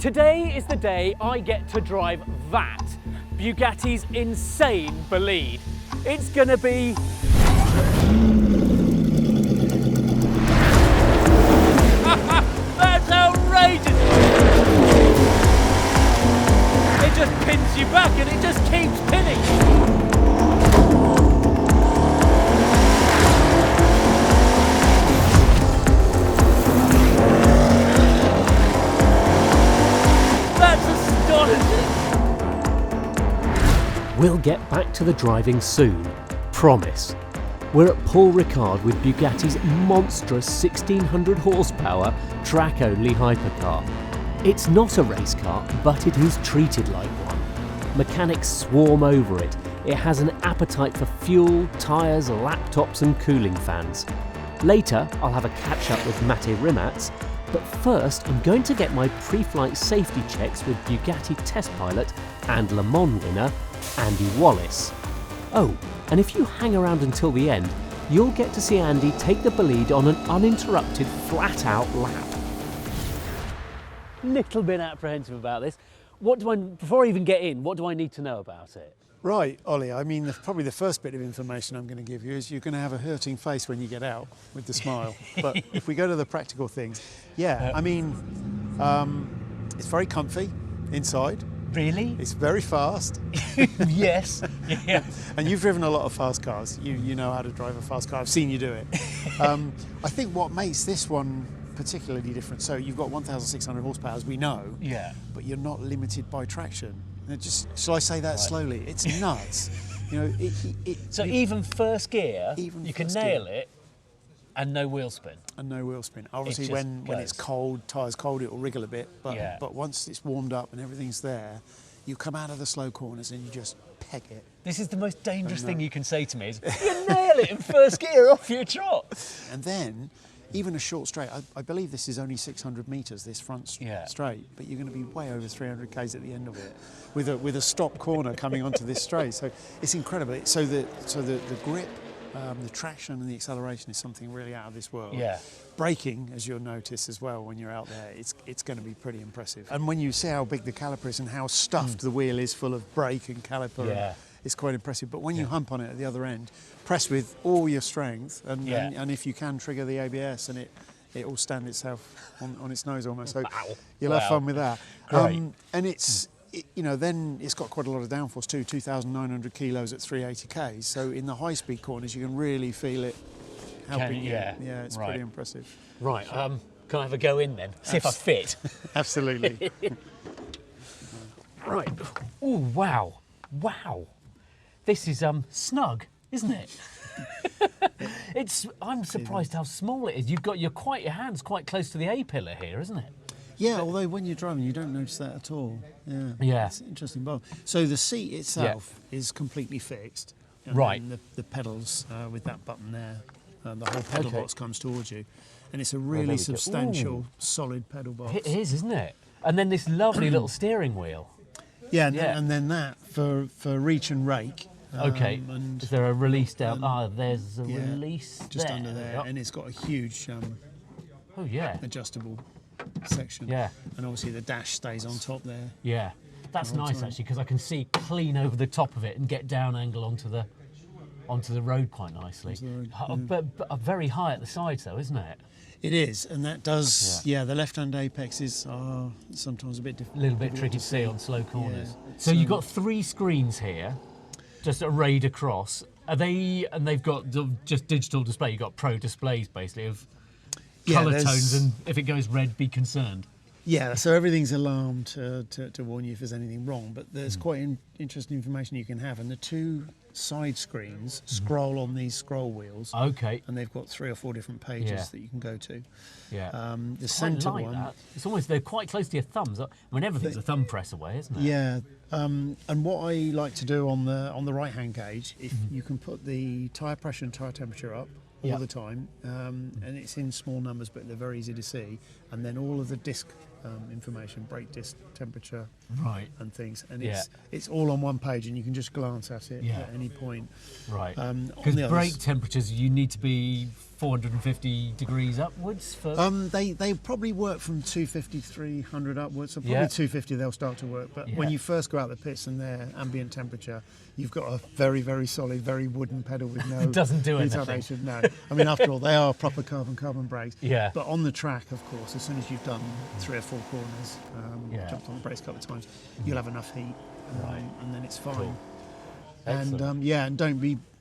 Today is the day I get to drive that, Bugatti's insane Bolide. It's gonna be... That's outrageous! It just pins you back and it just keeps pinning. We'll get back to the driving soon, promise. We're at Paul Ricard with Bugatti's monstrous 1600 horsepower track-only hypercar. It's not a race car, but it is treated like one. Mechanics swarm over it. It has an appetite for fuel, tyres, laptops and cooling fans. Later, I'll have a catch-up with Mate Rimac, but first I'm going to get my pre-flight safety checks with Bugatti test pilot and Le Mans winner Andy Wallace. Oh, and if you hang around until the end, you'll get to see Andy take the Bolide on an uninterrupted flat-out lap. Little bit apprehensive about this. Before I even get in, what do I need to know about it? Right, Ollie, I mean, probably the first bit of information I'm going to give you is you're going to have a hurting face when you get out with the smile. But if we go to the practical things, I mean, it's very comfy inside. Really? It's very fast. Yes. Yeah. And you've driven a lot of fast cars. You know how to drive a fast car. I've seen you do it. I think what makes this one particularly different, so you've got 1,600 horsepower, as we know, but you're not limited by traction. Shall I say that slowly? It's nuts. You know, so even first gear, you can nail it, and no wheel spin. And no wheel spin. Obviously, when it's cold, tyres cold, it'll wriggle a bit. But once it's warmed up and everything's there, you come out of the slow corners and you just peg it. This is the most dangerous thing you can say to me is, you nail it in first gear off your trot. And then, even a short straight, I believe this is only 600 metres, this front straight, but you're going to be way over 300 k's at the end of it, with a stop corner coming onto this straight. So it's incredible. So the grip, the traction and the acceleration is something really out of this world. Yeah. Braking, as you'll notice as well when you're out there, it's going to be pretty impressive. And when you see how big the caliper is and how stuffed the wheel is full of brake and caliper, it's quite impressive. But when you hump on it at the other end, press with all your strength, and if you can, trigger the ABS, and it will stand itself on its nose almost. So you'll have fun with that. Great. And then it's got quite a lot of downforce too, 2,900 kilos at 380 k's. So in the high-speed corners, you can really feel it helping you. Yeah, it's pretty impressive. Right. Can I have a go in then? See if I fit. Absolutely. Right. Oh wow, wow. This is snug, isn't it? I'm surprised how small it is. Your hand's quite close to the A-pillar here, isn't it? Yeah, although when you're driving, you don't notice that at all. Yeah. It's interesting. So the seat itself is completely fixed. Right. And the pedals with that button there, the whole pedal box comes towards you, and it's a really substantial, solid pedal box. It is, isn't it? And then this lovely little steering wheel. Yeah, and then that for reach and rake. And is there a release down? There's a release just there. under there, and it's got a huge adjustable section. Yeah. And obviously the dash stays on top there. Yeah. That's nice actually, because I can see clean over the top of it and get down angle onto the road quite nicely. But very high at the sides though, isn't it? It is, and that does, the left-hand apexes are sometimes a little bit tricky to see on slow corners. So you've got 3 screens here, just arrayed across. And they've got just digital display. You've got pro displays basically of colour tones, and if it goes red, be concerned. Yeah, so everything's alarmed to warn you if there's anything wrong, but there's quite interesting information you can have, and the 2 side screens scroll on these scroll wheels. Okay. And they've got 3 or 4 different pages that you can go to. Yeah. The centre like one. That. It's almost, they're quite close to your thumbs. I mean, everything's a thumb press away, isn't it? Yeah. And what I like to do on the right-hand gauge, if you can put the tyre pressure and tyre temperature up all the time, and it's in small numbers, but they're very easy to see, and then all of the disc information, brake disc temperature, right, and things, and it's all on one page, and you can just glance at it at any point. Right. Because brake temperatures, you need to be 450 degrees upwards for. They probably work from 250, 300 upwards. So probably 250 they'll start to work. But when you first go out the pits and they're ambient temperature, you've got a very, very solid, very wooden pedal with no. It doesn't do anything. No. I mean, after all, they are proper carbon brakes. Yeah. But on the track, of course, as soon as you've done 3 or 4 corners, jumped on the brakes a couple of times, you'll have enough heat, and then it's fine. Cool. And and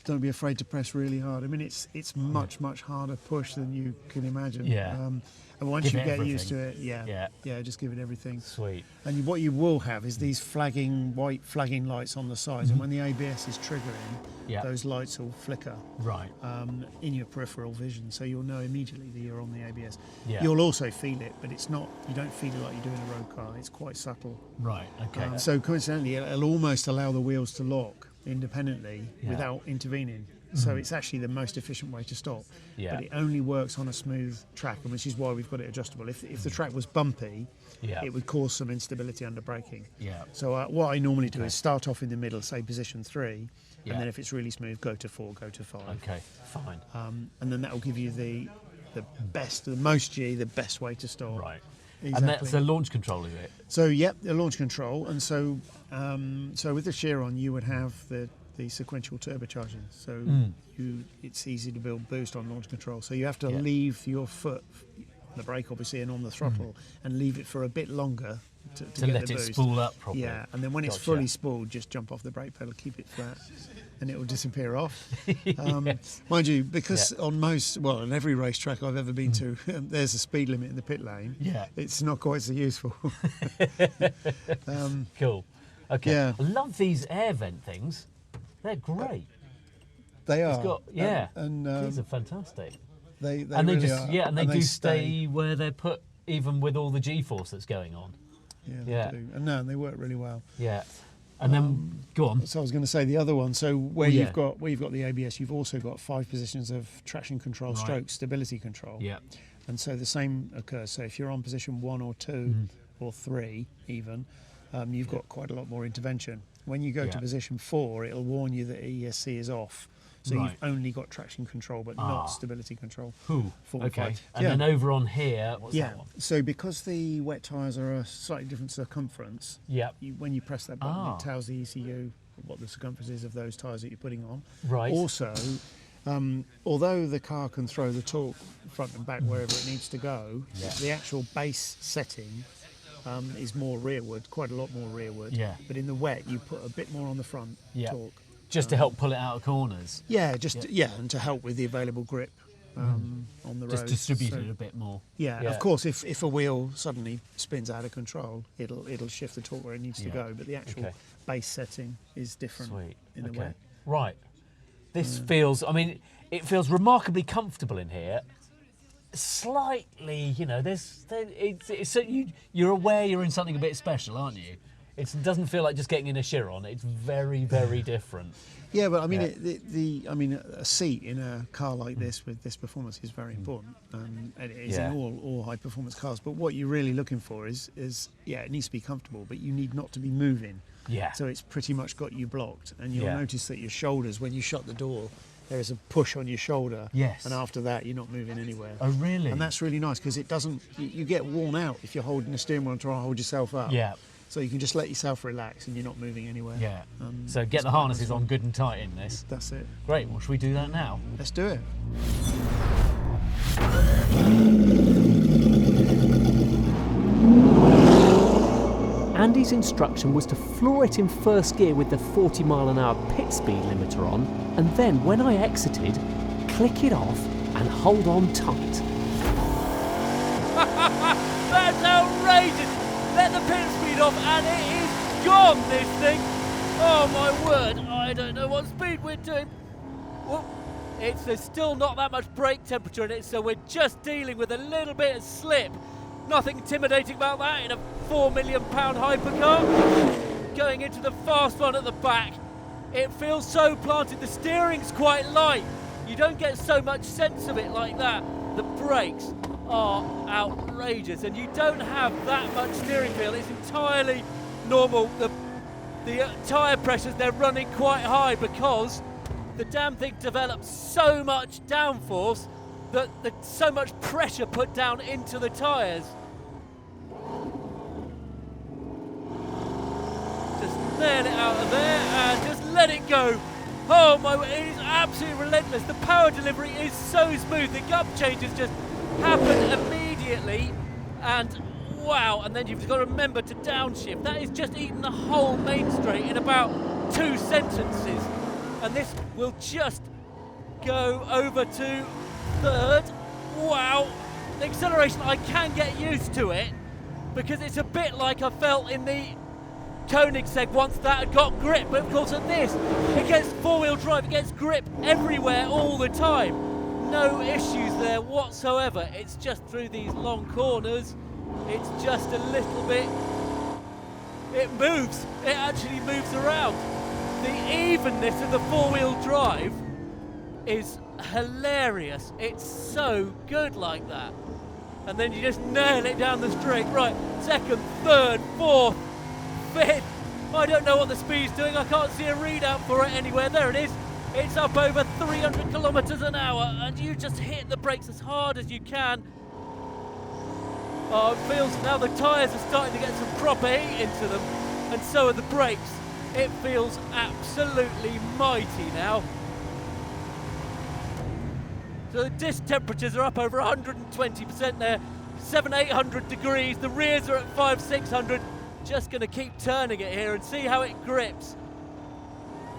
don't be afraid to press really hard. I mean, it's much which push than you can imagine. Yeah. And once Give you it get everything. used to it, just give it everything. Sweet. And what you will have is these white flagging lights on the sides, and when the ABS is triggering, those lights will flicker in your peripheral vision, so you'll know immediately that you're on the ABS. Yeah. You'll also feel it, but you don't feel it like you do in a road car. It's quite subtle. Right. Okay. So coincidentally, it'll almost allow the wheels to lock independently without intervening. So it's actually the most efficient way to stop. Yeah. But it only works on a smooth track, and which is why we've got it adjustable. If the track was bumpy, it would cause some instability under braking. Yeah. So what I normally do is start off in the middle, say position 3, and then if it's really smooth, go to 4, go to 5. Okay, fine. And then that will give you the most G, the best way to stop. Right. Exactly. And that's the launch control, is it? So the launch control, and so with the Chiron you would have the sequential turbocharging. So it's easy to build boost on launch control. So you have to leave your foot on the brake, obviously, and on the throttle, and leave it for a bit longer to get let the it boost. spool up properly. Yeah, and then when it's fully spooled, just jump off the brake pedal, keep it flat, and it will disappear off. Mind you, because on on every racetrack I've ever been to, there's a speed limit in the pit lane. Yeah, it's not quite so useful. Cool. Okay. Yeah. I love these air vent things. They're great. They are. And these are fantastic. They really just are. And they do stay where they're put, even with all the G-force that's going on. Yeah, they do. And they work really well. Yeah. And then go on. So I was going to say the other one. So where you've got the ABS, you've also got 5 positions of traction control, stroke stability control. Yeah. And so the same occurs. So if you're on position 1 or 2 or 3 even, you've got quite a lot more intervention. When you go to position 4, it'll warn you that ESC is off. So you've only got traction control, but not stability control. Okay. And then over on here, what's that one? So because the wet tyres are a slightly different circumference, when you press that button, it tells the ECU what the circumference is of those tyres that you're putting on. Right. Also, although the car can throw the torque front and back wherever it needs to go, the actual base setting is more rearward, quite a lot more rearward. Yeah. But in the wet, you put a bit more on the front torque. Just to help pull it out of corners. Yeah, and to help with the available grip on the road. Just distribute it a bit more. Yeah, of course, if a wheel suddenly spins out of control, it'll shift the torque where it needs to go. But the actual base setting is different in the wet. Right. This feels, it feels remarkably comfortable in here. Slightly, you're aware you're in something a bit special, aren't you? It doesn't feel like just getting in a Chiron. It's very, very different. Yeah, but a seat in a car like this with this performance is very important. It is in all high performance cars. But what you're really looking for is it needs to be comfortable, but you need not to be moving. Yeah. So it's pretty much got you blocked, and you'll notice that your shoulders, when you shut the door, there is a push on your shoulder. Yes. And after that, you're not moving anywhere. Oh, really? And that's really nice because it doesn't. You get worn out if you're holding the steering wheel and trying to hold yourself up. Yeah. So you can just let yourself relax and you're not moving anywhere. Yeah. So get the harnesses on good and tight in this. That's it. Great. Well, should we do that now? Let's do it. Andy's instruction was to floor it in first gear with the 40-mile-an-hour pit speed limiter on, and then when I exited, click it off and hold on tight. That's outrageous! Let the pit speed off and it is gone, this thing! Oh my word, I don't know what speed we're doing. Well, there's still not that much brake temperature in it, so we're just dealing with a little bit of slip. Nothing intimidating about that in a £4 million hypercar. Going into the fast one at the back, it feels so planted. The steering's quite light. You don't get so much sense of it like that. the brakes are outrageous, and you don't have that much steering feel. It's entirely normal. The tyre pressures, they're running quite high because the damn thing develops so much downforce that there's so much pressure put down into the tyres. Just nail it out of there and just let it go. Oh my, it is absolutely relentless. The power delivery is so smooth. The gap changes just happen immediately, and wow, and then you've got to remember to downshift. That is just eating the whole main straight in about 2 sentences. And this will just go over to third. Wow, the acceleration, I can get used to it because it's a bit like I felt in the Koenigsegg once that had got grip, but of course at this, it gets 4-wheel drive, it gets grip everywhere all the time. No issues there whatsoever. It's just through these long corners, it's just a little bit, it moves, it actually moves around. The evenness of the 4-wheel drive is hilarious. It's so good like that. And then you just nail it down the straight. Right, second, third, fourth, fifth. I don't know what the speed's doing. I can't see a readout for it anywhere. There it is. It's up over 300 kilometers an hour, and you just hit the brakes as hard as you can. Oh, it feels now the tyres are starting to get some proper heat into them, and so are the brakes. It feels absolutely mighty now. So the disc temperatures are up over 120% there, 700-800 degrees. The rears are at 500-600. Just going to keep turning it here and see how it grips.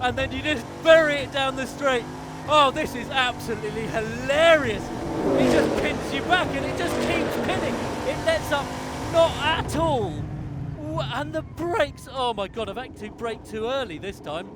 And then you just bury it down the straight. Oh, this is absolutely hilarious. It just pins you back and it just keeps pinning. It lets up not at all. And the brakes, oh my God, I've actually braked too early this time.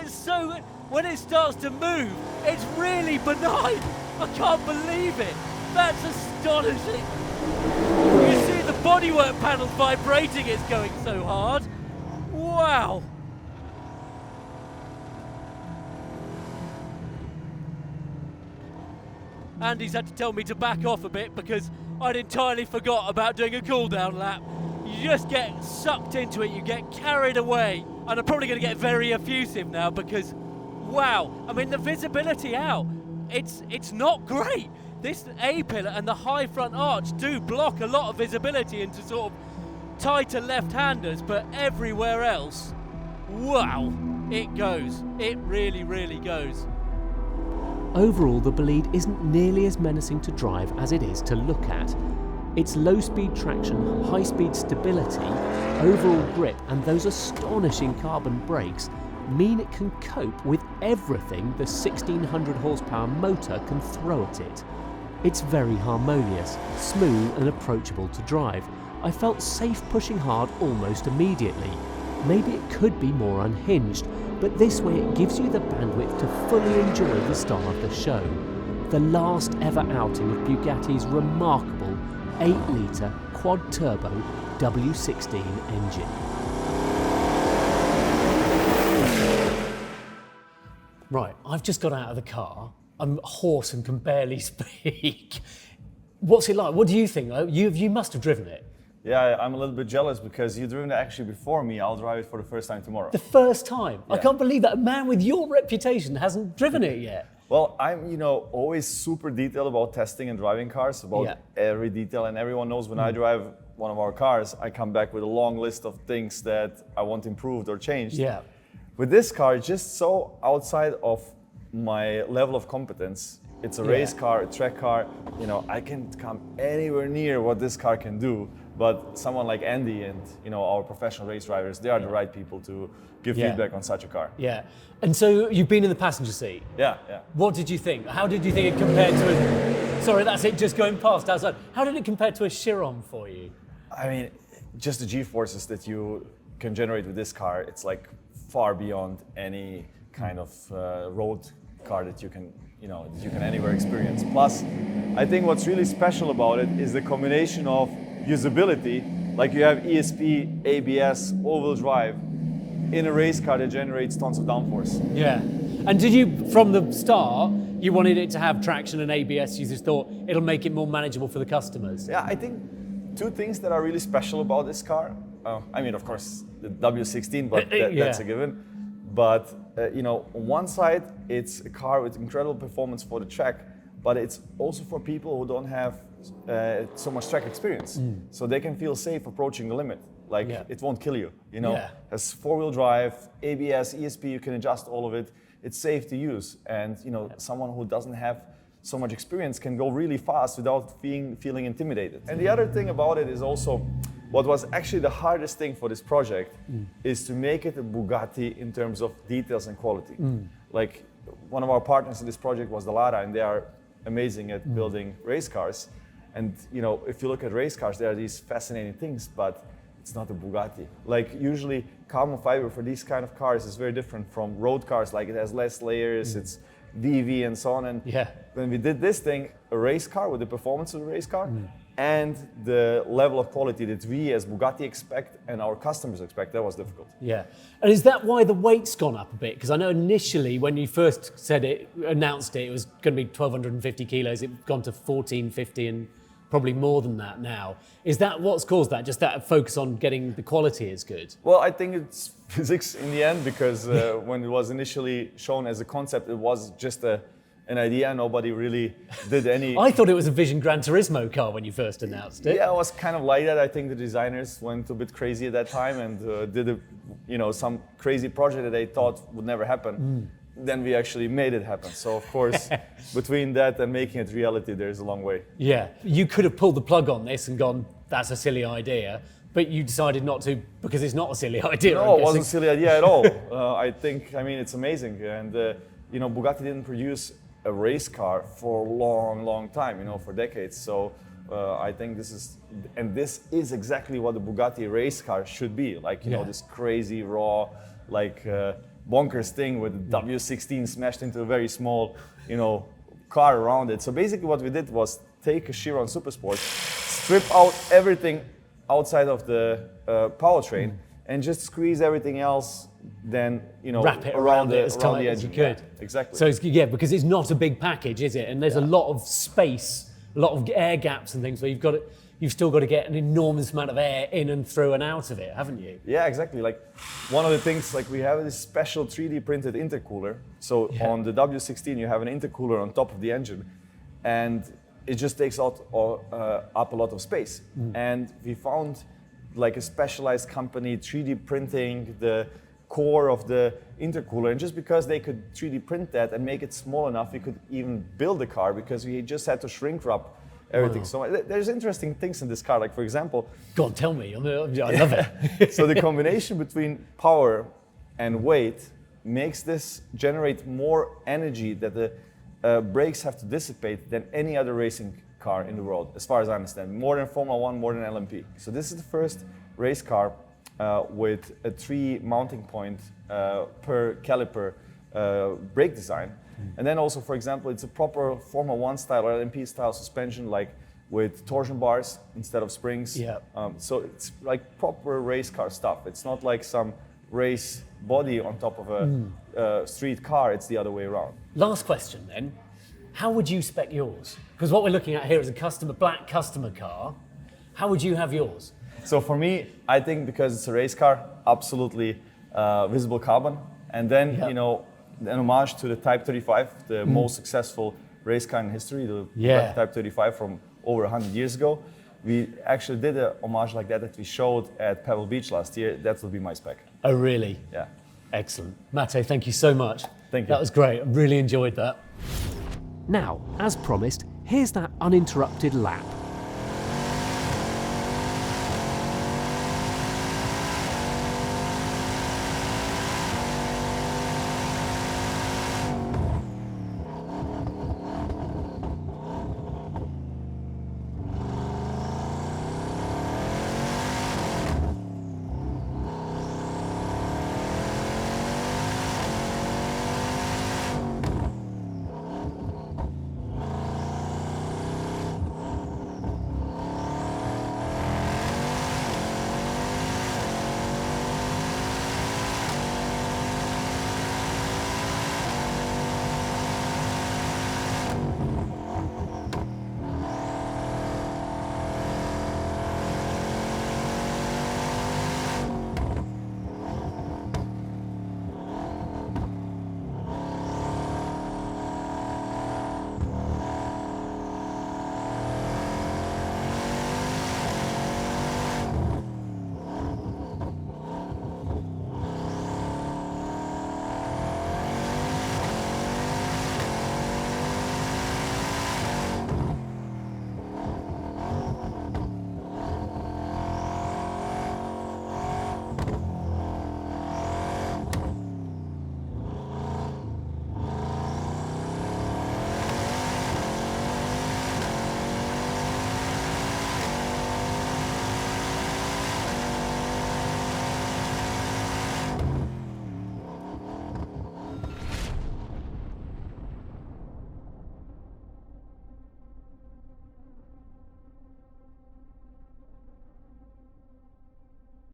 So when it starts to move, it's really benign. I can't believe it. That's astonishing. You see the bodywork panels vibrating, it's going so hard. Wow. Andy's had to tell me to back off a bit because I'd entirely forgot about doing a cool down lap. You just get sucked into it, you get carried away. And I'm probably going to get very effusive now because, wow, I mean the visibility out, it's not great. This A-pillar and the high front arch do block a lot of visibility into sort of tighter left-handers, but everywhere else, wow, it goes. It really, really goes. Overall, the Bolide isn't nearly as menacing to drive as it is to look at. Its low-speed traction, high-speed stability, overall grip and those astonishing carbon brakes mean it can cope with everything the 1600 horsepower motor can throw at it. It's very harmonious, smooth and approachable to drive. I felt safe pushing hard almost immediately. Maybe it could be more unhinged, but this way it gives you the bandwidth to fully enjoy the star of the show. The last ever outing of Bugatti's remarkable 8-litre quad-turbo W16 engine. Right, I've just got out of the car. I'm hoarse and can barely speak. What's it like? What do you think? You must have driven it. Yeah, I'm a little bit jealous because you've driven it actually before me. I'll drive it for the first time tomorrow. The first time? Yeah. I can't believe that a man with your reputation hasn't driven it yet. Well, I'm, always super detailed about testing and driving cars, about every detail, and everyone knows when I drive one of our cars, I come back with a long list of things that I want improved or changed. Yeah. With this car, it's just so outside of my level of competence. It's a race car, a track car. I can't come anywhere near what this car can do. But someone like Andy and our professional race drivers, they are the right people to give feedback on such a car. Yeah. And so you've been in the passenger seat. Yeah. What did you think? How did you think it compared to a... Sorry, that's it, just going past outside. How did it compare to a Chiron for you? I mean, just the G-forces that you can generate with this car, it's like far beyond any kind of road car that you can anywhere experience. Plus, I think what's really special about it is the combination of usability, like you have ESP, ABS, all-wheel drive in a race car that generates tons of downforce. Yeah. And did you, from the start, you wanted it to have traction and ABS, you just thought it'll make it more manageable for the customers? Yeah, I think two things that are really special about this car. I mean, of course, the W16, but that's a given. But on one side, it's a car with incredible performance for the track, but it's also for people who don't have so much track experience. So they can feel safe approaching the limit. Like it won't kill you, Has four-wheel drive, ABS, ESP, you can adjust all of it. It's safe to use. And someone who doesn't have so much experience can go really fast without feeling intimidated. And the other thing about it is also, what was actually the hardest thing for this project is to make it a Bugatti in terms of details and quality. Like one of our partners in this project was Dallara, and they are amazing at building race cars. And if you look at race cars, there are these fascinating things, but it's not a Bugatti. Like usually carbon fiber for these kind of cars is very different from road cars. Like it has less layers, it's VV and so on. And when we did this thing, a race car with the performance of a race car and the level of quality that we as Bugatti expect and our customers expect, that was difficult. Yeah. And is that why the weight's gone up a bit? Because I know initially when you first announced it was going to be 1,250 kilos. It's gone to 1,450 and probably more than that now. Is that what's caused that? Just that focus on getting the quality is good? Well, I think it's physics in the end, because when it was initially shown as a concept, it was just an idea. Nobody really did any... I thought it was a Vision Gran Turismo car when you first announced it. Yeah, it was kind of like that. I think the designers went a bit crazy at that time and did some crazy project that they thought would never happen. Then we actually made it happen. So of course, between that and making it reality, there's a long way. Yeah, you could have pulled the plug on this and gone, that's a silly idea, but you decided not to because it's not a silly idea. No, it wasn't a silly idea at all. It's amazing. And Bugatti didn't produce a race car for a long, long time, for decades. So I think this is exactly what the Bugatti race car should be. Like, this crazy, raw, bonkers thing with the W16 smashed into a very small, car around it. So basically what we did was take a Chiron Supersport, strip out everything outside of the powertrain and just squeeze everything else, then, wrap it around it as tight as you could. Yeah, exactly. So because it's not a big package, is it? And there's a lot of space, a lot of air gaps and things where you've still got to get an enormous amount of air in and through and out of it, haven't you? Yeah, exactly. Like one of the things, we have this special 3D printed intercooler. So on the W16, you have an intercooler on top of the engine, and it just takes up a lot of space. And we found a specialized company 3D printing the core of the intercooler, and just because they could 3D print that and make it small enough, we could even build the car because we just had to shrink wrap everything. Wow. So there's interesting things in this car. Like for example, go on, tell me. I love it. So the combination between power and weight makes this generate more energy that the brakes have to dissipate than any other racing car in the world, as far as I understand. More than Formula One, more than LMP. So this is the first race car with a 3 mounting point per caliper brake design. And then also, for example, it's a proper Formula One style or LMP style suspension, with torsion bars instead of springs. Yeah. So it's proper race car stuff. It's not like some race body on top of a street car. It's the other way around. Last question then. How would you spec yours? Because what we're looking at here is a black customer car. How would you have yours? So for me, I think because it's a race car, absolutely visible carbon. And then, an homage to the Type 35, the most successful race car in history, the Type 35 from over 100 years ago. We actually did a homage like that we showed at Pebble Beach last year. That will be my spec. Oh, really? Yeah. Excellent. Mate, thank you so much. Thank you. That was great. I really enjoyed that. Now, as promised, here's that uninterrupted lap